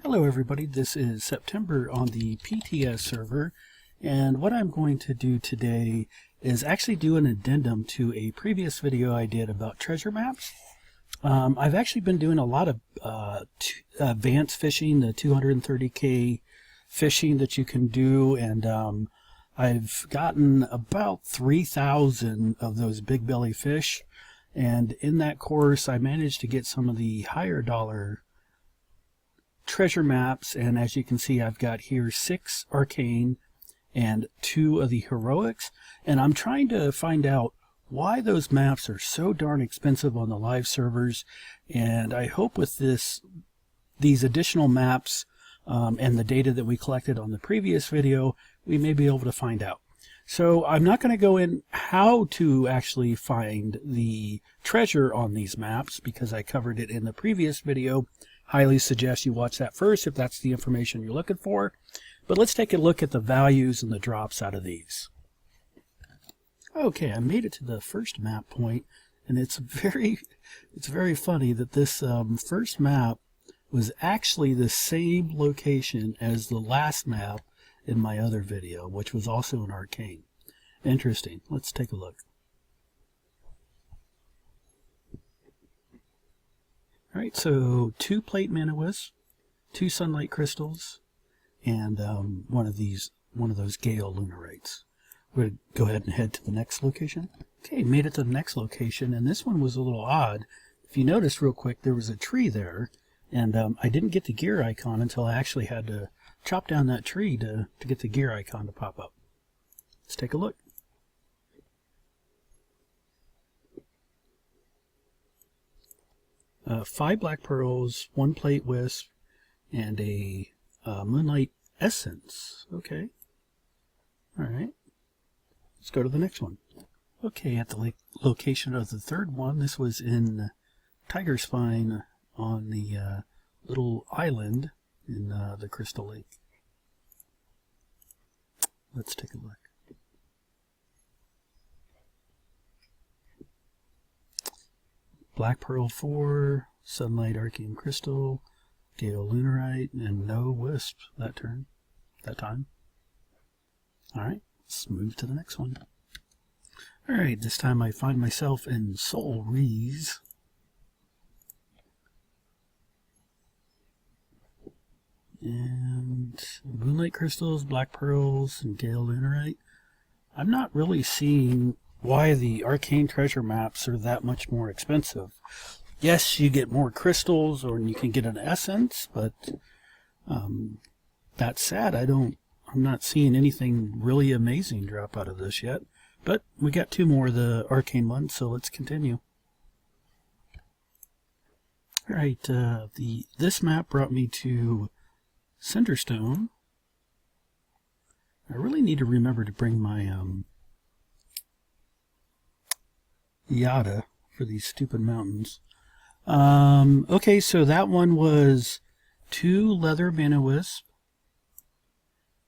Hello everybody, this is September on the PTS server, and what I'm going to do today is actually do an addendum to a previous video I did about treasure maps. I've actually been doing a lot of advanced fishing, the 230k fishing that you can do, and I've gotten about 3,000 of those big belly fish, and in that course I managed to get some of the higher dollar treasure maps, and as you can see I've got here 6 Arcane and 2 of the Heroics, and I'm trying to find out why those maps are so darn expensive on the live servers. And I hope with these additional maps and the data that we collected on the previous video, we may be able to find out. So I'm not going to go in how to actually find the treasure on these maps because I covered it in the previous video. Highly suggest you watch that first if that's the information you're looking for. But let's take a look at the values and the drops out of these. Okay, I made it to the first map point, and it's very funny that this first map was actually the same location as the last map in my other video, which was also an Arcane. Interesting. Let's take a look. Alright, so 2 plate mana-wisps, 2 sunlight crystals, and one of those Gale lunarites. We're going to go ahead and head to the next location. Okay, made it to the next location, and this one was a little odd. If you notice real quick, there was a tree there, and I didn't get the gear icon until I actually had to chop down that tree to get the gear icon to pop up. Let's take a look. 5 black pearls, 1 plate wisp, and a moonlight essence. Okay. Alright. Let's go to the next one. Okay, at the location of the third one, this was in Tiger Spine on the little island in the Crystal Lake. Let's take a look. Black Pearl 4, Sunlight Arcane Crystal, Gale Lunarite, and no Wisp that time. Alright, let's move to the next one. Alright, this time I find myself in Soul Rees. And Moonlight Crystals, Black Pearls, and Gale Lunarite. I'm not really seeing why the Arcane treasure maps are that much more expensive. Yes, you get more crystals or you can get an essence, but that said, I'm not seeing anything really amazing drop out of this yet. But we got 2 more of the Arcane ones, so let's continue. Alright, this map brought me to Cinderstone. I really need to remember to bring my Yada for these stupid mountains. Okay, so that one was 2 leather mana-wisp,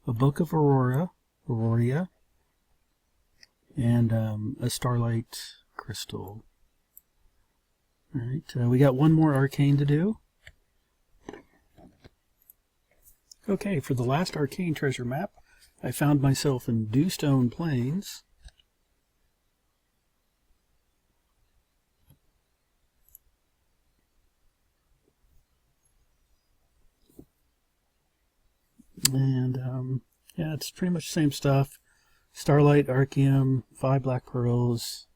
a book of Auroria, and a starlight crystal. Alright, we got 1 more Arcane to do. Okay, for the last Arcane treasure map, I found myself in Dewstone Plains. And yeah, it's pretty much the same stuff. Starlight, Arceum, 5 black pearls,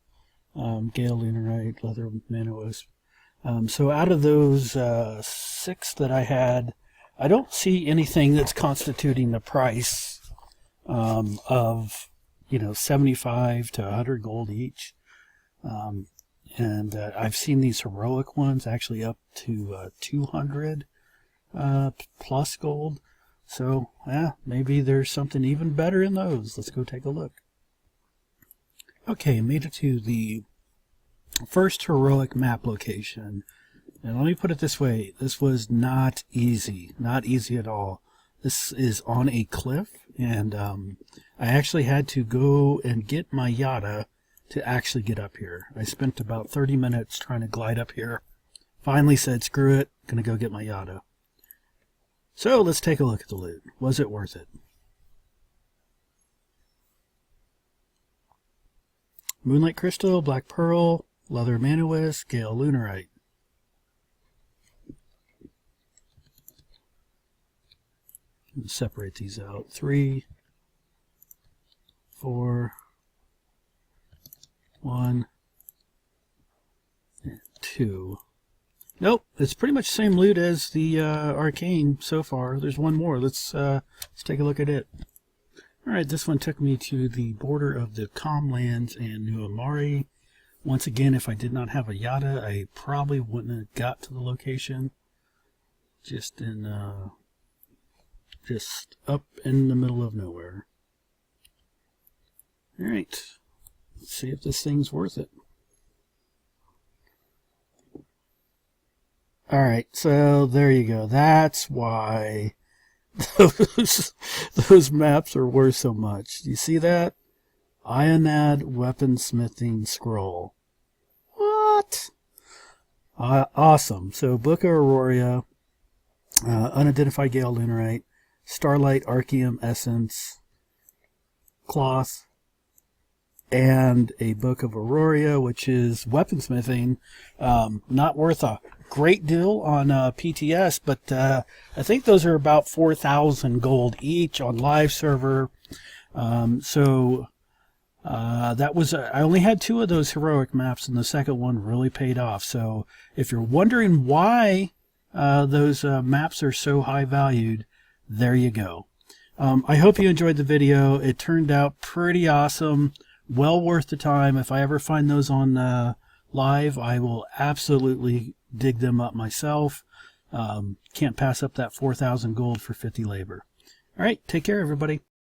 Gale Lunarite, leather mana-wisp. So out of those 6 that I had, I don't see anything that's constituting the price of 75 to 100 gold each. And I've seen these heroic ones actually up to 200 plus gold. So, yeah, maybe there's something even better in those. Let's go take a look. Okay, made it to the first heroic map location. And let me put it this way. This was not easy. Not easy at all. This is on a cliff, and I actually had to go and get my Yada to actually get up here. I spent about 30 minutes trying to glide up here. Finally said, screw it, gonna go get my Yada. So let's take a look at the loot. Was it worth it? Moonlight Crystal, Black Pearl, Leather Manowis, Gale Lunarite. Separate these out. 3, 4, 1, and 2. Nope, it's pretty much the same loot as the Arcane so far. There's one more. Let's take a look at it. Alright, this one took me to the border of the Comlands and New Amari. Once again, if I did not have a Yada, I probably wouldn't have got to the location. Just up in the middle of nowhere. Alright, let's see if this thing's worth it. Alright, so there you go. That's why those maps are worth so much. You see that? Ionad Weaponsmithing Scroll. What? Awesome. So Book of Aurora, Unidentified Gale Lunarite, Starlight Archeum Essence, Cloth, and a Book of Aurora, which is weaponsmithing. Not worth a great deal on PTS, but I think those are about 4,000 gold each on live server. So that was I only had 2 of those heroic maps, and the second one really paid off. So if you're wondering why those maps are so high valued, there you go. I hope you enjoyed the video. It turned out pretty awesome. Well worth the time. If I ever find those on live, I will absolutely dig them up myself. Can't pass up that 4,000 gold for 50 labor. All right, take care, everybody.